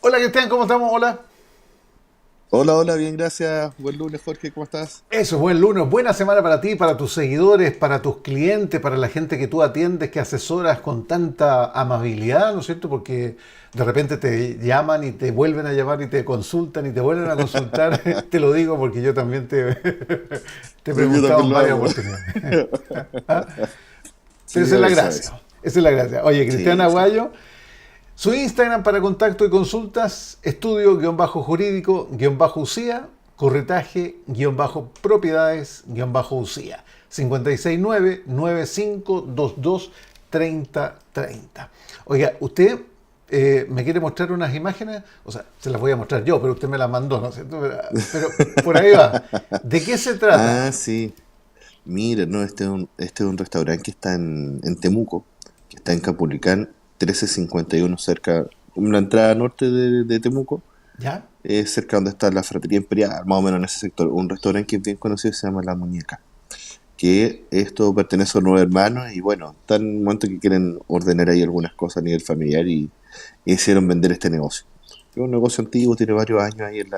Hola Cristian, ¿cómo estamos? Hola. Hola, hola, bien, gracias. Buen lunes, Jorge, ¿cómo estás? Eso, buen lunes, buena semana para ti, para tus seguidores, para tus clientes, para la gente que tú atiendes, que asesoras con tanta amabilidad, ¿no es cierto? Porque de repente te llaman y te vuelven a llamar y te consultan y te vuelven a consultar. Te lo digo porque yo también te he Sí, yo preguntado también en lo varias hago. oportunidades. ¿Ah? Pero Sí, esa a es la veces, a gracia. veces. Esa es la gracia. Oye, Cristian Sí, sí. Aguayo, su Instagram para contacto y consultas, estudio-jurídico-UCIA, corretaje-propiedades-UCIA. 569-9522-3030. Oiga, usted me quiere mostrar unas imágenes, o sea, se las voy a mostrar yo, pero usted me las mandó, ¿no es cierto? Pero por ahí va. ¿De qué se trata? Ah, sí. Mira, no, este es un restaurante que está en Temuco, que está en Capulicán, 1351, cerca, en la entrada norte de Temuco, ¿Ya? cerca donde está la Fratería Imperial, más o menos en ese sector. Un restaurante que es bien conocido se llama La Muñeca, que esto pertenece a nueve hermanos y bueno, están en un momento que quieren ordenar ahí algunas cosas a nivel familiar y hicieron vender este negocio. Es un negocio antiguo, tiene varios años ahí en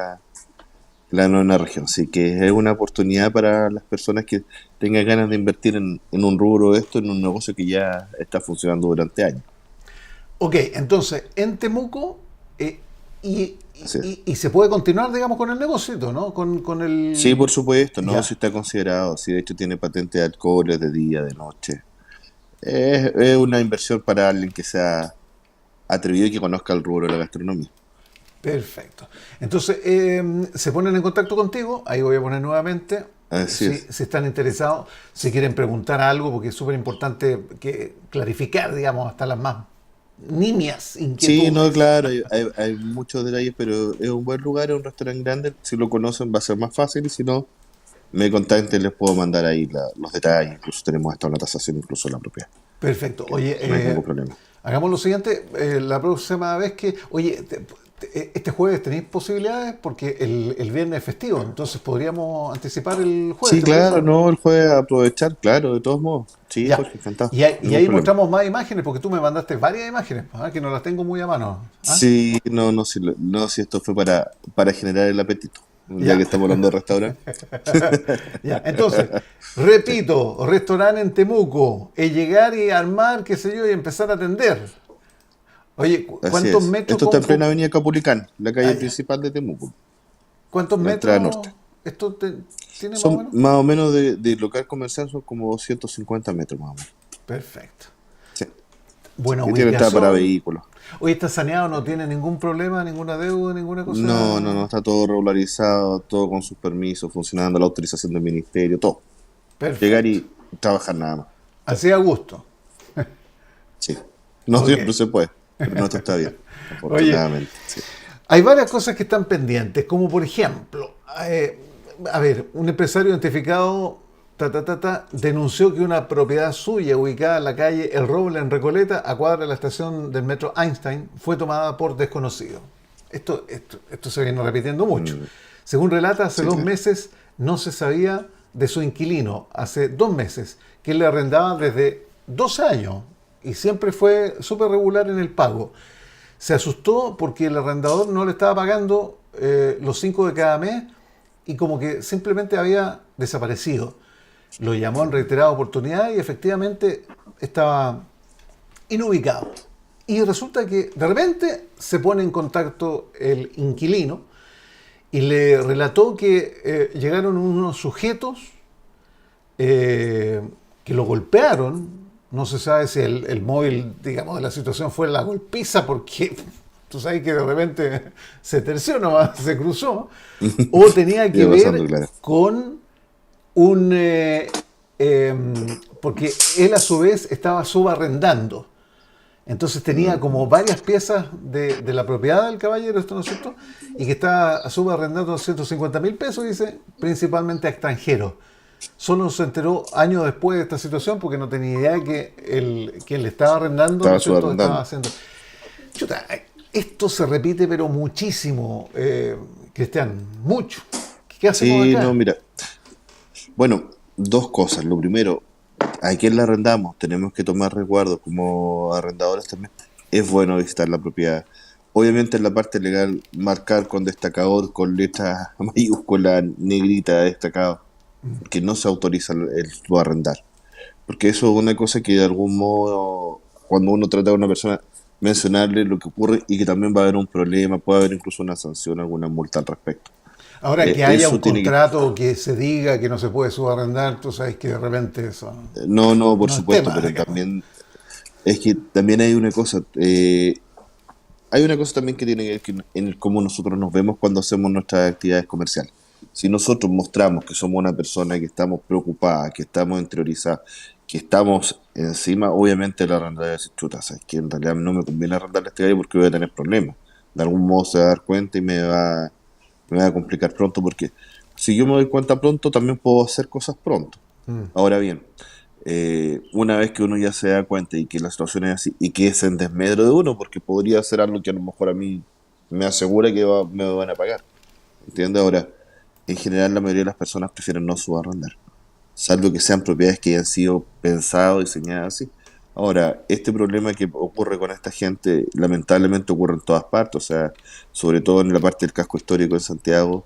la novena región, así que es una oportunidad para las personas que tengan ganas de invertir en un rubro de esto, en un negocio que ya está funcionando durante años. Ok, entonces, en Temuco, y, Así es. y se puede continuar, digamos, con el negocio, ¿no? Con Sí, el... por supuesto, no, si Ya. está considerado, si de hecho tiene patente de alcoholes de día, de noche. Es una inversión para alguien que sea atrevido y que conozca el rubro de la gastronomía. Perfecto. Entonces, se ponen en contacto contigo, ahí voy a poner nuevamente, Así es. si están interesados, si quieren preguntar algo, porque es súper importante que clarificar, digamos, hasta las más nimias Sí, no, inquietudes. claro, hay muchos detalles, pero es un buen lugar, es un restaurante grande. Si lo conocen va a ser más fácil y si no, me contacten, les puedo mandar ahí los detalles. Incluso tenemos hasta una tasación, incluso en la propiedad, Perfecto. que Oye, no hay ningún problema. hagamos lo siguiente, la próxima vez que, oye, este jueves tenéis posibilidades porque el viernes es festivo, entonces podríamos anticipar el jueves, Sí, ¿te parece? claro, no, el jueves aprovechar, claro, de todos modos. Sí, Ya. Jorge, encantado, Y ningún ahí problema. mostramos más imágenes porque tú me mandaste varias imágenes, que no las tengo muy a mano. ¿Ah? Sí, no, no, si, no, si esto fue para generar el apetito, ya que Ya. estamos hablando de restaurante. Ya. Entonces, repito, restaurante en Temuco, es llegar y armar, qué sé yo, y empezar a atender. Oye, Así ¿cuántos es. metros? Esto está en plena avenida Capulicán, la Ah, calle ya. principal de Temuco, ¿Cuántos la entrada metros norte. esto tiene más o Son menos? más o menos de local comercial, son como 250 metros más o menos. Perfecto. Sí, Buena y tiene entrada para ubicación. vehículos. Hoy está saneado, no tiene ningún problema, ninguna deuda, ninguna No, no, cosa. no, está todo regularizado, todo con sus permisos, funcionando, la autorización del ministerio, todo. Llegar Perfecto. y trabajar nada más. Así a gusto. Sí. No Ok. siempre se puede, pero no, esto está bien, Oye, afortunadamente. Sí. hay varias cosas que están pendientes, como por ejemplo, a ver, un empresario identificado denunció que una propiedad suya ubicada en la calle El Roble en Recoleta, a cuadra de la estación del metro Einstein, fue tomada por desconocido. Esto se viene repitiendo mucho. Mm, Según relata, hace sí, dos claro. meses no se sabía de su inquilino, hace 2 meses, que él le arrendaba desde 12 años y siempre fue súper regular en el pago. Se asustó porque el arrendador no le estaba pagando los 5 de cada mes y como que simplemente había desaparecido. Lo llamó en reiteradas oportunidades y efectivamente estaba inubicado. Y resulta que de repente se pone en contacto el inquilino y le relató que llegaron unos sujetos eh, que lo golpearon. No se sabe si el móvil, digamos, de la situación fue la golpiza, porque tú sabes que de repente se terció nomás, se cruzó, o tenía que Iba pasando, ver claro. con un... porque él a su vez estaba subarrendando. Entonces tenía como Ujú. varias piezas de la propiedad del caballero, esto no es cierto, y que estaba subarrendando 150.000 pesos, dice, principalmente a extranjeros. Solo se enteró años después de esta situación porque no tenía idea que quien le estaba arrendando, ¿no Estaba es cierto?, estaba subarrendando. haciendo... Chuta, esto se repite pero muchísimo, Cristian, mucho. ¿Qué hacemos Sí, no, acá? mira. Bueno, dos cosas. Lo primero, ¿a quién le arrendamos? Tenemos que tomar resguardo como arrendadores también. Es bueno visitar la propiedad. Obviamente en la parte legal marcar con destacador, con letra mayúscula, negrita, destacado, que no se autoriza el subarrendar. Porque eso es una cosa que de algún modo, cuando uno trata a una persona, mencionarle lo que ocurre y que también va a haber un problema, puede haber incluso una sanción, alguna multa al respecto. Ahora que haya un Eso tiene que... contrato que se diga que no se puede subarrendar, tú sabes que de repente eso No, no, por no es supuesto, tema, pero digamos. también es que también hay una cosa también que tiene que ver en el cómo nosotros nos vemos cuando hacemos nuestras actividades comerciales. Si nosotros mostramos que somos una persona que estamos preocupada, que estamos interiorizados, que estamos encima, obviamente la arrendataria dice, chuta, sabes que en realidad no me conviene arrendarle este gallo porque voy a tener problemas. De algún modo se va a dar cuenta y me va a complicar pronto porque si yo me doy cuenta pronto, también puedo hacer cosas pronto. Mm. Ahora bien, una vez que uno ya se da cuenta y que la situación es así y que es en desmedro de uno, porque podría ser algo que a lo mejor a mí me asegura que me van a pagar. ¿Entiendes? Ahora, en general la mayoría de las personas prefieren no subarrendar, salvo que sean propiedades que hayan sido pensadas, diseñadas así. Ahora, este problema que ocurre con esta gente, lamentablemente ocurre en todas partes, o sea, sobre todo en la parte del casco histórico de Santiago,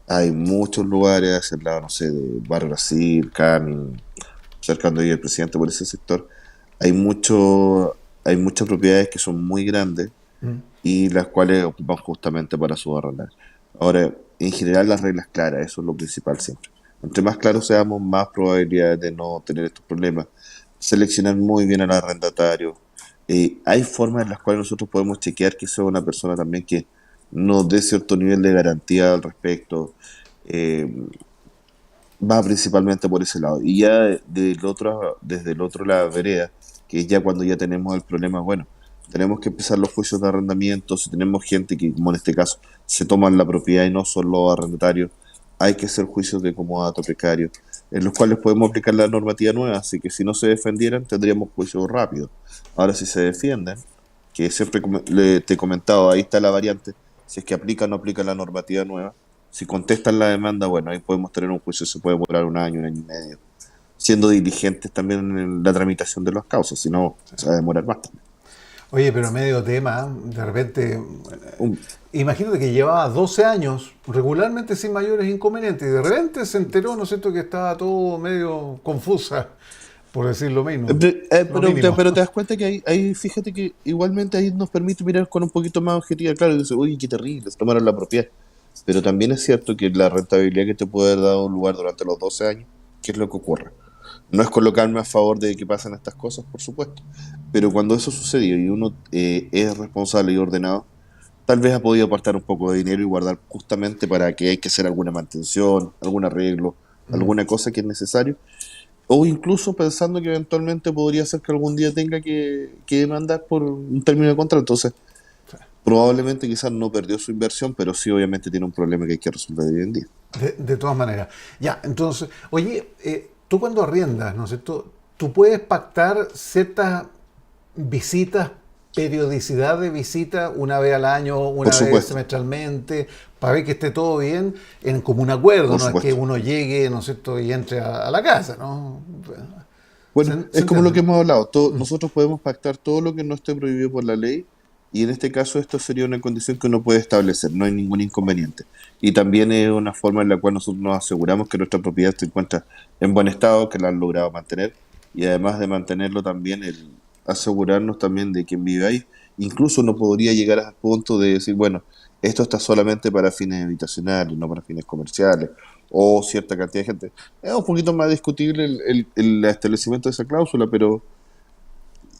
hay muchos lugares, hacia el lado, no sé, de Barrio Brasil, Cami, cercando ahí el presidente por ese sector, hay muchas propiedades que son muy grandes Mm. y las cuales ocupan justamente para subarrendar. Ahora, en general las reglas claras, eso es lo principal siempre. Entre más claros seamos, más probabilidades de no tener estos problemas. Seleccionar muy bien al arrendatario. Hay formas en las cuales nosotros podemos chequear que sea una persona también que nos dé cierto nivel de garantía al respecto. Eh, Va principalmente por ese lado. Y ya desde el otro lado, vereda, que es ya cuando ya tenemos el problema, bueno, tenemos que empezar los juicios de arrendamiento, si tenemos gente que, como en este caso, se toman la propiedad y no son los arrendatarios, hay que hacer juicios de comodato precario, en los cuales podemos aplicar la normativa nueva, así que si no se defendieran, tendríamos juicios rápidos. Ahora, si se defienden, que siempre te he comentado, ahí está la variante, si es que aplica o no aplica la normativa nueva. Si contestan la demanda, bueno, ahí podemos tener un juicio, se puede demorar un año y medio, siendo diligentes también en la tramitación de las causas, si no, se va a demorar más también. Oye, pero medio tema, de repente, Un- imagínate que llevaba 12 años regularmente sin mayores inconvenientes y de repente se enteró, ¿no es cierto?, que estaba todo medio confusa, por decir lo mínimo. Lo mínimo. pero te das cuenta que fíjate que igualmente ahí nos permite mirar con un poquito más objetividad. Claro, dice, uy, qué terrible, se tomaron la propiedad. Pero también es cierto que la rentabilidad que te puede haber dado un lugar durante los 12 años, ¿qué es lo que ocurre? No es colocarme a favor de que pasen estas cosas, por supuesto, pero cuando eso sucedió y uno es responsable y ordenado, tal vez ha podido apartar un poco de dinero y guardar justamente para que hay que hacer alguna mantención, algún arreglo, Mm. alguna cosa que es necesario, o incluso pensando que eventualmente podría ser que algún día tenga que demandar por un término de contrato. Entonces, probablemente quizás no perdió su inversión, pero sí obviamente tiene un problema que hay que resolver hoy en día. De todas maneras. Ya, entonces, oye, tú cuando arriendas, ¿no es cierto? Tú puedes pactar ciertas visitas, periodicidad de visita, una vez al año, Por una vez supuesto, semestralmente, para ver que esté todo bien, en común acuerdo, por no es que supuesto. uno llegue, ¿no es cierto?, y entre a la casa, ¿no? Bueno, Se es como lo entiende, que ¿no? hemos hablado. Mm. Nosotros podemos pactar todo lo que no esté prohibido por la ley y en este caso esto sería una condición que uno puede establecer, no hay ningún inconveniente. Y también es una forma en la cual nosotros nos aseguramos que nuestra propiedad se encuentra en buen estado, que la han logrado mantener y además de mantenerlo también el asegurarnos también de quien vive ahí. Incluso uno podría llegar al punto de decir, bueno, esto está solamente para fines habitacionales, no para fines comerciales o cierta cantidad de gente. Es un poquito más discutible el establecimiento de esa cláusula, pero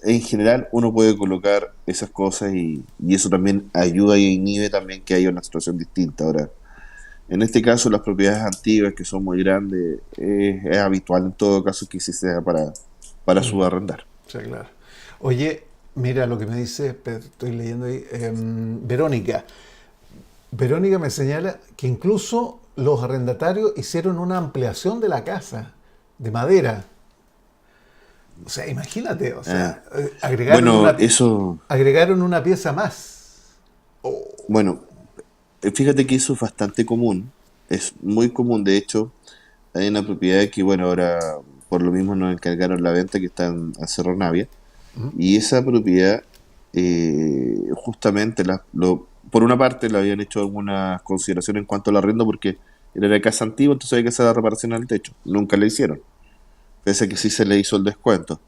en general uno puede colocar esas cosas y eso también ayuda y inhibe también que haya una situación distinta. Ahora, en este caso, las propiedades antiguas que son muy grandes, es habitual en todo caso que sí sea para Mm. subarrendar. Sí, claro. Oye, mira lo que me dice, estoy leyendo ahí, Verónica. Verónica me señala que incluso los arrendatarios hicieron una ampliación de la casa de madera. O sea, imagínate, o Ah, sea, bueno, eso, agregaron una pieza más. Oh. bueno, fíjate que eso es bastante común, es muy común, de hecho, hay una propiedad que, bueno, ahora por lo mismo nos encargaron la venta que está en Cerro Navia, ¿Mm? y esa propiedad, justamente por una parte le habían hecho algunas consideraciones en cuanto al arriendo porque era de casa antigua, entonces había que hacer la reparación al techo. Nunca le hicieron, pese a que sí se le hizo el descuento.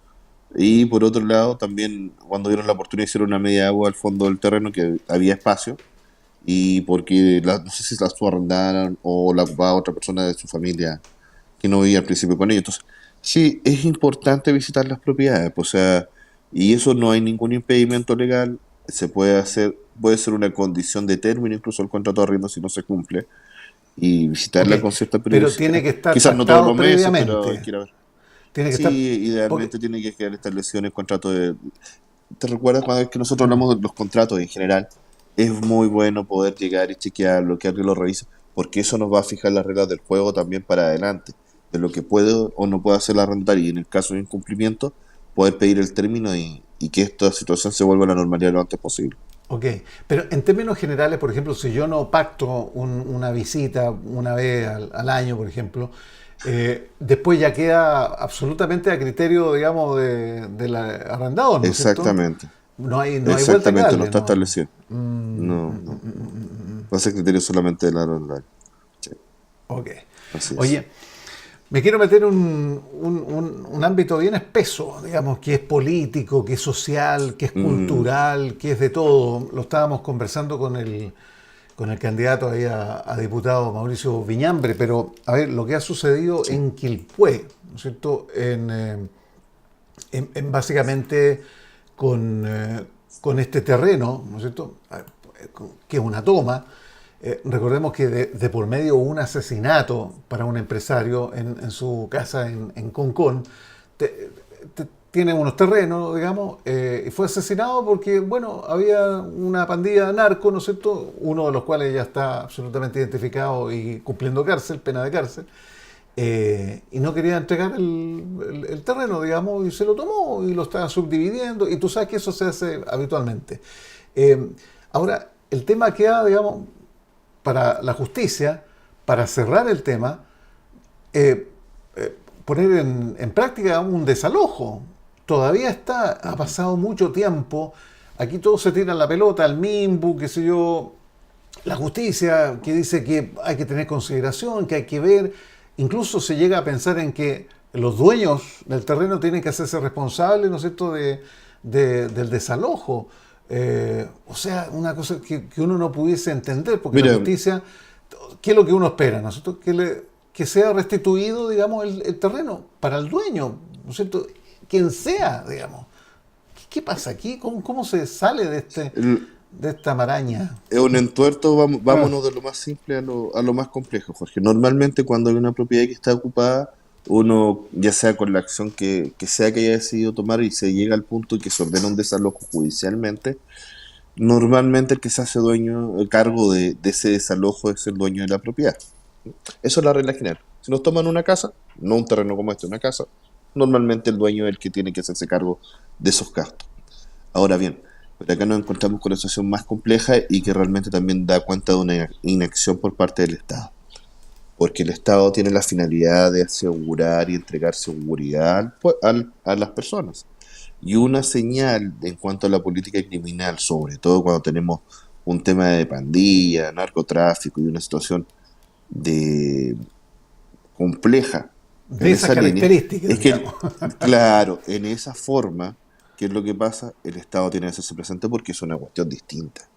Y por otro lado, también cuando dieron la oportunidad hicieron una media agua al fondo del terreno que había espacio y porque no sé si la subarrendaron o la ocupaba otra persona de su familia que no vivía al principio con ellos. Entonces, sí, es importante visitar las propiedades, pues, o sea, y eso no hay ningún impedimento legal, se puede hacer, puede ser una condición de término, incluso el contrato de arriendo si no se cumple, y Ok, visitarla con cierta pero tiene periodicidad. que estar Quizás no todos pactado los meses, pero hay previamente. que ir a ver. Tiene que estar... Sí, Porque, idealmente tiene que quedar establecido en el contrato de... ¿Te recuerdas cuando es que nosotros hablamos de los contratos en general? Es muy bueno poder llegar y chequearlo, que alguien lo revise, porque eso nos va a fijar las reglas del juego también para adelante, de lo que puede o no puede hacer la arrendataria y en el caso de incumplimiento, poder pedir el término y que esta situación se vuelva a la normalidad lo antes posible. ok, pero en términos generales, por ejemplo, si yo no pacto una visita una vez al año, por ejemplo, después ya queda absolutamente a criterio, digamos, del arrendador, ¿no es cierto? Exactamente, No hay vuelta que exactamente, no darle, está ¿no? establecido. Mm, No, no, va a ser criterio solamente de la arrendataria. Sí, ok. así es. Oye, me quiero meter en un ámbito bien espeso, digamos, que es político, que es social, que es Mm, cultural, que es de todo. Lo estábamos conversando con el candidato ahí a diputado Mauricio Viñambre, pero a ver, lo que ha sucedido sí. en Quilpué, ¿no es cierto? Básicamente con este terreno, ¿no es cierto? Que es una toma. Recordemos que de por medio hubo un asesinato para un empresario en su casa en Concón. Te- Tiene unos terrenos, digamos, y fue asesinado porque, bueno, había una pandilla de narco, ¿no es cierto? Uno de los cuales ya está absolutamente identificado y cumpliendo cárcel, pena de cárcel, y no quería entregar el terreno, digamos, y se lo tomó y lo estaba subdividiendo, y tú sabes que eso se hace habitualmente. Eh, Ahora, el tema queda, digamos, para la justicia, para cerrar el tema, eh, poner en práctica un desalojo. Todavía está, ha pasado mucho tiempo, aquí todos se tiran la pelota, al MIMBU, qué sé yo, la justicia que dice que hay que tener consideración, que hay que ver, incluso se llega a pensar en que los dueños del terreno tienen que hacerse responsables, ¿no es cierto?, del desalojo. O sea, una cosa que uno no pudiese entender, porque la Mira, justicia, ¿qué es lo que uno espera, ¿no es cierto? Que sea restituido, digamos, el terreno para el dueño, ¿no es cierto? Quien sea, digamos. ¿Qué pasa aquí? ¿Cómo se sale el- de esta maraña? es un entuerto, Ah, vámonos de lo más simple a lo más complejo, Jorge. Normalmente cuando hay una propiedad que está ocupada, uno, ya sea con la acción que sea que haya decidido tomar y se llega al punto y que se ordena un desalojo judicialmente, normalmente el que se hace dueño, el cargo de ese desalojo es el dueño de la propiedad. Eso es la regla general. Si nos toman una casa, no un terreno como este, una casa, normalmente el dueño es el que tiene que hacerse cargo de esos gastos. Ahora bien, pero acá nos encontramos con una situación más compleja y que realmente también da cuenta de una inacción por parte del Estado. Porque el Estado tiene la finalidad de asegurar y entregar seguridad a las personas. Y una señal en cuanto a la política criminal, sobre todo cuando tenemos un tema de pandilla, narcotráfico y una situación de compleja de en esas esa línea, características, es que, digamos. claro, en esa forma, ¿qué es lo que pasa? El Estado tiene que hacerse presente porque es una cuestión distinta.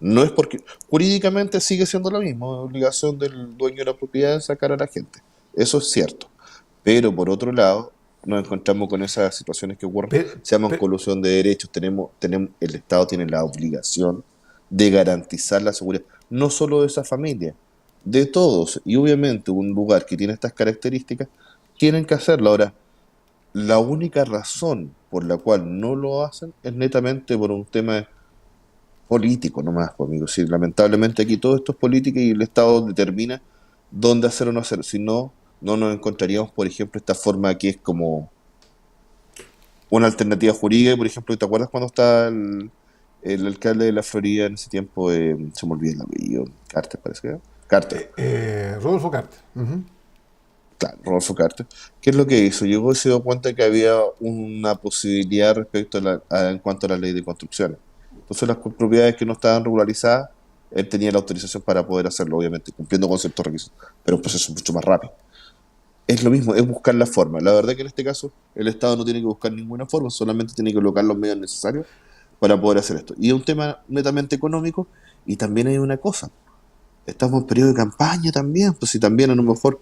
No es porque jurídicamente sigue siendo lo mismo, es obligación del dueño de la propiedad de sacar a la gente. Eso es cierto. Pero por otro lado, nos encontramos con esas situaciones que ocurren, Pero, se llaman pero, colusión de derechos, el Estado tiene la obligación de garantizar la seguridad, no solo de esa familia, de todos. Y obviamente un lugar que tiene estas características, tienen que hacerlo. Ahora, la única razón por la cual no lo hacen es netamente por un tema político nomás, pues, amigo. Sí, lamentablemente aquí todo esto es política y el Estado determina dónde hacer o no hacer. Si no, no nos encontraríamos, por ejemplo, esta forma que es como una alternativa jurídica. Por ejemplo, ¿te acuerdas cuando estaba el alcalde de la Florida en ese tiempo? Se me olvida el apellido. Carter, parece que era. Carter. Rodolfo Carter. Ujú. Claro, Rodolfo Carter. ¿Qué es lo que hizo? Llegó y se dio cuenta que había una posibilidad respecto en cuanto a la ley de construcciones. Entonces las propiedades que no estaban regularizadas, él tenía la autorización para poder hacerlo, obviamente, cumpliendo con ciertos requisitos, pero un proceso mucho más rápido. Es lo mismo, es buscar la forma. La verdad que en este caso el Estado no tiene que buscar ninguna forma, solamente tiene que colocar los medios necesarios para poder hacer esto. Y es un tema netamente económico y también hay una cosa. Estamos en periodo de campaña también, pues si también a lo mejor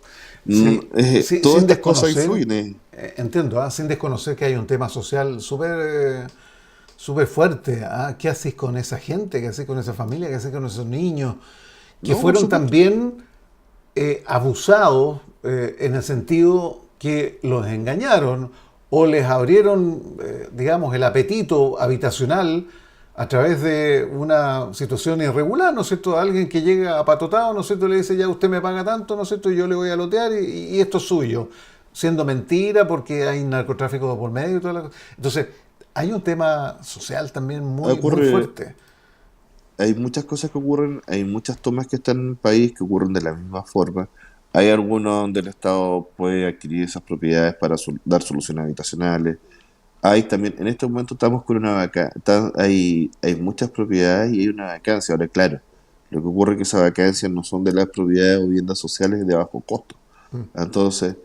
Sí, sí, todas sin estas cosas desconocer, influyen. entiendo, sin desconocer que hay un tema social súper fuerte. ¿Qué haces con esa gente? ¿Qué haces con esa familia? ¿Qué haces con esos niños? Que No, por fueron supuesto. también abusados en el sentido que los engañaron o les abrieron, digamos, el apetito habitacional a través de una situación irregular, ¿no es cierto? Alguien que llega apatotado, ¿no es cierto? Le dice, ya usted me paga tanto, ¿no es cierto? Yo le voy a lotear y esto es suyo. Siendo mentira porque hay narcotráfico por medio y toda la cosa. Entonces, hay un tema social también muy Ocurre, fuerte. hay muchas cosas que ocurren, hay muchas tomas que están en el país que ocurren de la misma forma. Hay algunos donde el Estado puede adquirir esas propiedades para dar soluciones habitacionales. Hay también, en este momento estamos con una vacancia, hay muchas propiedades y hay una vacancia. Ahora, claro, lo que ocurre es que esas vacancias no son de las propiedades o viviendas sociales de bajo costo. Entonces,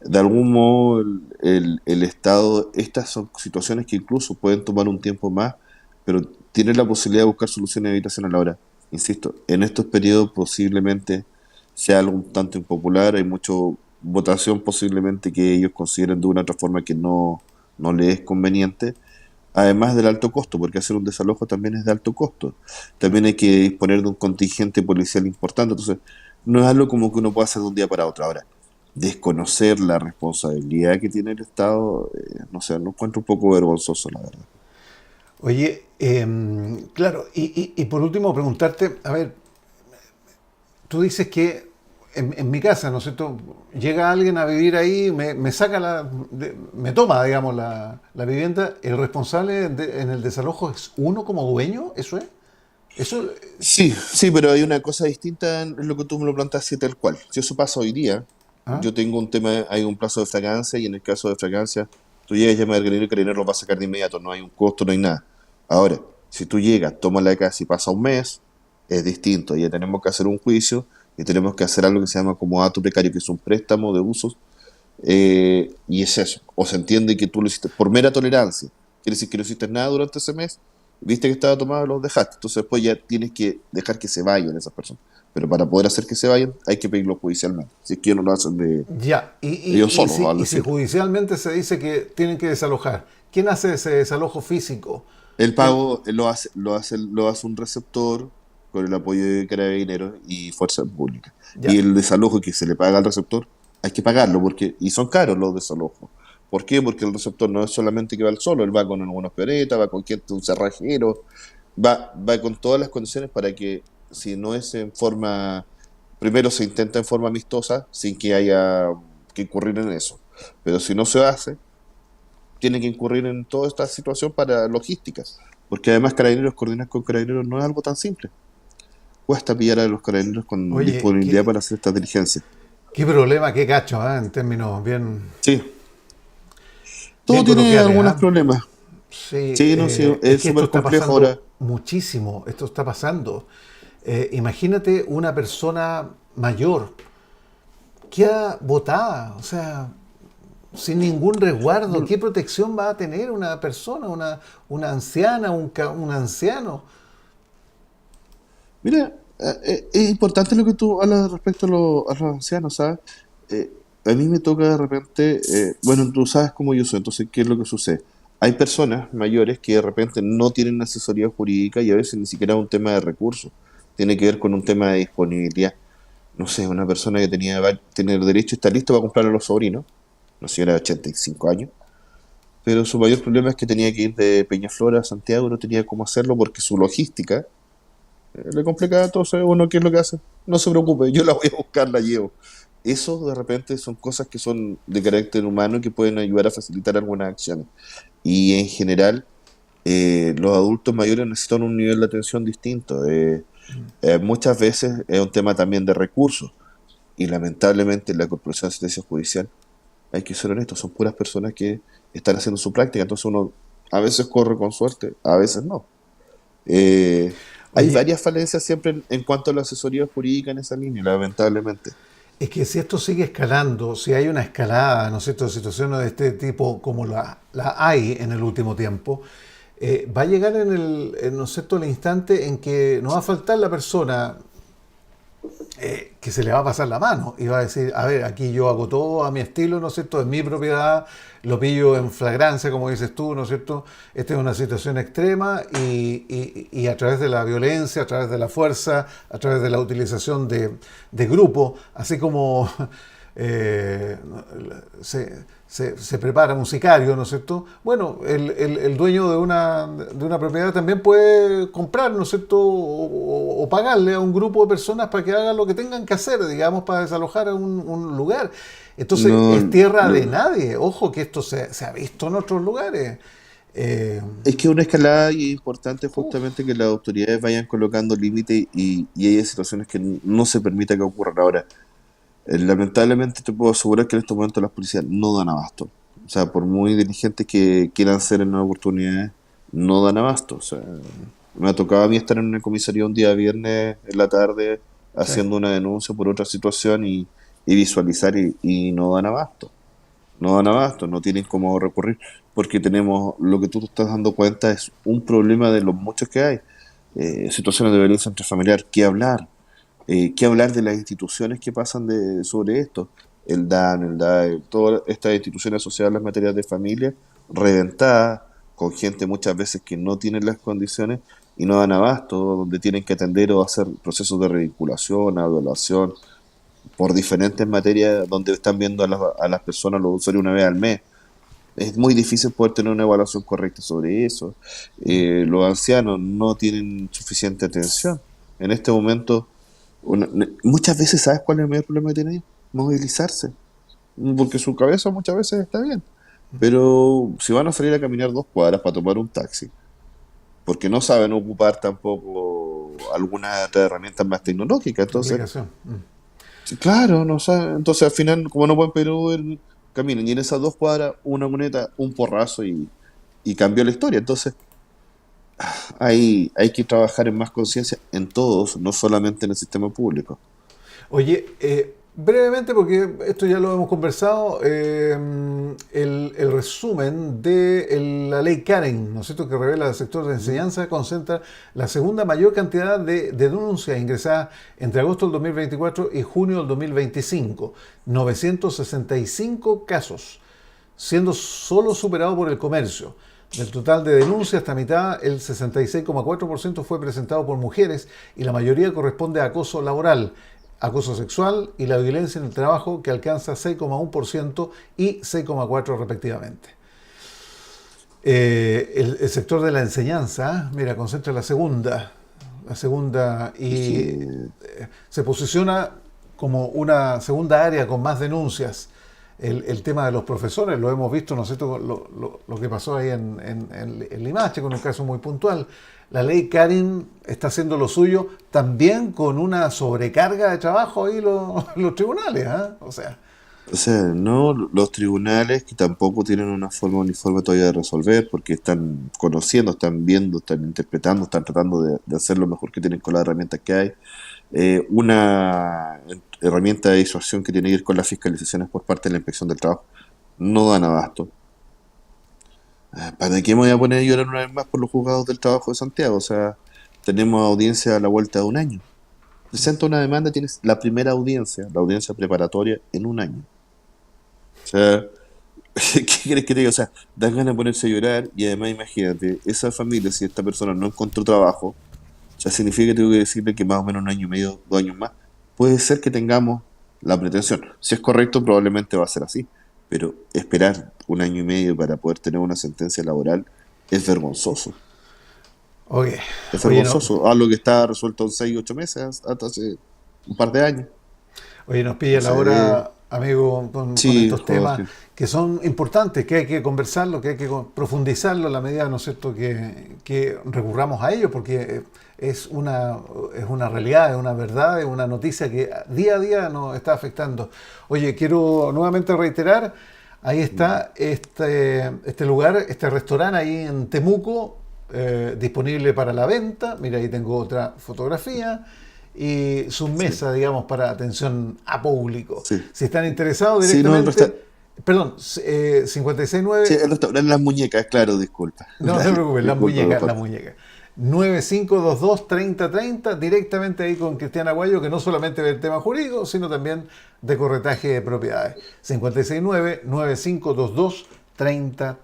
de algún modo, el Estado, estas son situaciones que incluso pueden tomar un tiempo más, pero tiene la posibilidad de buscar soluciones habitacionales. Ahora, insisto, en estos periodos posiblemente sea algo un tanto impopular, hay mucha votación posiblemente que ellos consideren de una u otra forma que no les es conveniente, además del alto costo, porque hacer un desalojo también es de alto costo. También hay que disponer de un contingente policial importante, entonces no es algo como que uno pueda hacer de un día para otro. Ahora, desconocer la responsabilidad que tiene el Estado, no sé, lo encuentro un poco vergonzoso, la verdad. Oye, claro, y por último preguntarte, a ver, tú dices que en mi casa, ¿no es cierto? Llega alguien a vivir ahí, me saca me toma, digamos, la vivienda. ¿El responsable en el desalojo es uno como dueño? ¿Eso es? Eso, Sí, sí, pero hay una cosa distinta en lo que tú me lo planteas tal cual. Si eso pasa hoy día, ¿ah? yo tengo un tema, hay un plazo de fragancia y en el caso de fragancia, tú llegas, llamas al carabinero y el carabinero lo va a sacar de inmediato, no hay un costo, no hay nada. Ahora, si tú llegas, tomas la casa y pasa un mes, es distinto, ya tenemos que hacer un juicio y tenemos que hacer algo que se llama como acto precario, que es un préstamo de usos, y es eso. O se entiende que tú lo hiciste por mera tolerancia, quiere decir que no hiciste nada durante ese mes, viste que estaba tomado, los dejaste, entonces después ya tienes que dejar que se vayan esas personas. Pero para poder hacer que se vayan, hay que pedirlo judicialmente. Si es que ellos no lo hacen de Ya, ellos solos, al y si decir. judicialmente se dice que tienen que desalojar, ¿quién hace ese desalojo físico? El El, pago lo hace un receptor con el apoyo de carabineros y fuerzas públicas. Y ya, el desalojo que se le paga al receptor, hay que pagarlo porque y son caros los desalojos. ¿Por qué? Porque el receptor no es solamente que va al solo, él va con algunos peoretas, va con un cerrajero, va con todas las condiciones para que si no es en forma, primero se intenta en forma amistosa, sin que haya que incurrir en eso. Pero si no se hace, tiene que incurrir en toda esta situación para logísticas. Porque además carabineros, coordinar con carabineros no es algo tan simple. Cuesta pillar a los carabineros con oye, disponibilidad para hacer estas diligencias. qué problema, qué cacho, en términos Sí, todo bien tiene coloquiales, algunos problemas. Sí, Sí, no, sí, es es que esto súper está complejo ahora. pasando muchísimo, esto está pasando. Imagínate una persona mayor que ha votada, o sea, sin ningún resguardo, Bueno, ¿qué protección va a tener una persona, una anciana, un anciano? mira, es importante lo que tú hablas respecto a los ancianos, ¿sabes? Eh, a mí me toca de repente, bueno, tú sabes cómo yo soy, entonces, ¿qué es lo que sucede? Hay personas mayores que de repente no tienen asesoría jurídica y a veces ni siquiera es un tema de recursos, tiene que ver con un tema de disponibilidad. No sé, una persona que tiene el derecho y está listo para comprarle a los sobrinos, una señora de 85 años, pero su mayor problema es que tenía que ir de Peñaflor a Santiago, no tenía cómo hacerlo porque su logística le complicaba. Entonces uno, ¿qué es lo que hace? No se preocupe, yo la voy a buscar, la llevo. Eso de repente son cosas que son de carácter humano y que pueden ayudar a facilitar algunas acciones. Y en general, los adultos mayores necesitan un nivel de atención distinto. Muchas veces es un tema también de recursos. Y lamentablemente la Corporación de Asistencia Judicial, hay que ser honestos, son puras personas que están haciendo su práctica. Entonces uno a veces corre con suerte, a veces no. Eh, Hay Oye, varias falencias siempre en cuanto a la asesoría jurídica en esa línea, lamentablemente. es que si esto sigue escalando, si hay una escalada, ¿no es cierto?, de situaciones de este tipo como la hay en el último tiempo, va a llegar ¿no es cierto?, el instante en que no va a faltar la persona que se le va a pasar la mano y va a decir, a ver, aquí yo hago todo a mi estilo, ¿no es cierto?, es mi propiedad, lo pillo en flagrancia, como dices tú, ¿no es cierto?, esta es una situación extrema y a través de la violencia, a través de la fuerza, a través de la utilización de grupos, así como eh, se prepara un sicario, ¿no es cierto? Bueno, el dueño de una propiedad también puede comprar, ¿no es cierto? O pagarle a un grupo de personas para que hagan lo que tengan que hacer, digamos, para desalojar a un lugar. Entonces, No, es tierra de no. nadie. Ojo que esto se ha visto en otros lugares. Eh, Es que una escalada y es importante uf, justamente que las autoridades vayan colocando límites y haya situaciones que no se permita que ocurran. Ahora, lamentablemente te puedo asegurar que en estos momentos las policías no dan abasto. O sea, por muy diligentes que quieran ser en nuevas oportunidades, no dan abasto. O sea, me ha tocado a mí estar en una comisaría un día viernes en la tarde sí. haciendo una denuncia por otra situación y visualizar y no dan abasto. No dan abasto, no tienen cómo recurrir, porque tenemos, lo que tú te estás dando cuenta es un problema de los muchos que hay. Situaciones de violencia intrafamiliar, qué hablar de las instituciones que pasan sobre esto, el DAN, el DAE, todas estas instituciones asociadas a las materias de familia, reventadas, con gente muchas veces que no tiene las condiciones y no dan abasto, donde tienen que atender o hacer procesos de revinculación, evaluación, por diferentes materias, donde están viendo a las personas, los usuarios una vez al mes. Es muy difícil poder tener una evaluación correcta sobre eso. Los ancianos no tienen suficiente atención. En este momento, muchas veces, ¿sabes cuál es el mayor problema que tienen ellos? Movilizarse. Porque su cabeza muchas veces está bien. Pero si van a salir a caminar 2 cuadras para tomar un taxi, porque no saben ocupar tampoco algunas otras herramientas más tecnológicas, La entonces, aplicación. sí, claro, no saben. Entonces al final, como no pueden pedir Uber, caminan. Y en esas 2 cuadras, una moneda, un porrazo y cambió la historia. Entonces, hay que trabajar en más conciencia en todos, no solamente en el sistema público. Oye, brevemente, porque esto ya lo hemos conversado, el resumen de la ley Karen, ¿no es cierto?, que revela el sector de Ujú. enseñanza, concentra la segunda mayor cantidad de denuncias ingresadas entre agosto del 2024 y junio del 2025, 965 casos, siendo solo superado por el comercio. Del total de denuncias, hasta mitad, el 66,4% fue presentado por mujeres y la mayoría corresponde a acoso laboral, acoso sexual y la violencia en el trabajo, que alcanza 6,1% y 6,4% respectivamente. El sector de la enseñanza, mira, concentra la segunda Es y que, se posiciona como una segunda área con más denuncias. El tema de los profesores, lo hemos visto, ¿no es cierto?, lo que pasó ahí en Limache, con un caso muy puntual. La ley Karin está haciendo lo suyo también con una sobrecarga de trabajo ahí los tribunales, ¿ah? O sea, o sea, no, los tribunales que tampoco tienen una forma uniforme todavía de resolver, porque están conociendo, están viendo, están interpretando, están tratando de hacer lo mejor que tienen con las herramientas que hay. Una herramienta de disuasión que tiene que ver con las fiscalizaciones por parte de la Inspección del Trabajo no dan abasto. ¿Para qué me voy a poner a llorar una vez más por los juzgados del trabajo de Santiago? O sea, tenemos audiencia a la vuelta de un año. Presenta una demanda, tienes la primera audiencia, la audiencia preparatoria, en un año. O sea, ¿qué quieres que te diga? O sea, dan ganas de ponerse a llorar y además imagínate, esa familia, si esta persona no encontró trabajo, o sea, significa que tengo que decirle que más o menos un año y medio, 2 años más, puede ser que tengamos la pretensión. Si es correcto, probablemente va a ser así. Pero esperar un año y medio para poder tener una sentencia laboral es vergonzoso. oye, Es oye, no, vergonzoso. Algo que está resuelto en 6, 8 meses, hasta hace un par de años. Oye, nos pilla la Entonces, hora, amigo, con sí, estos temas Jorge. que son importantes, que hay que conversarlo, que hay que profundizarlo a la medida, ¿no es cierto?, que recurramos a ello, porque es una realidad, es una verdad, es una noticia que día a día nos está afectando. Oye, quiero nuevamente reiterar, ahí está este lugar, este restaurante ahí en Temuco, disponible para la venta. Mira, ahí tengo otra fotografía. Y su mesa, digamos, para atención a público. Sí. Si están interesados Sí, no, directamente... Perdón, 569... sí, el restaurante Las Muñecas, claro, disculpa. No se preocupen, las Disculpa, muñecas, Juan. las muñecas. 9522-3030, directamente ahí con Cristian Aguayo, que no solamente ve el tema jurídico, sino también de corretaje de propiedades. 569-9522-3030.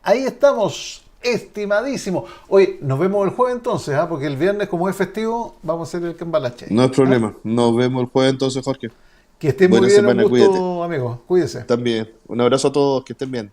Ahí estamos, estimadísimo. Oye, nos vemos el jueves entonces, porque el viernes, como es festivo, vamos a hacer el cambalache. No hay problema. Nos vemos el jueves entonces, Jorge. Que estén muy Buena bien, un semana, gusto, cuídate. amigo. Cuídese. También. Un abrazo a todos, que estén bien.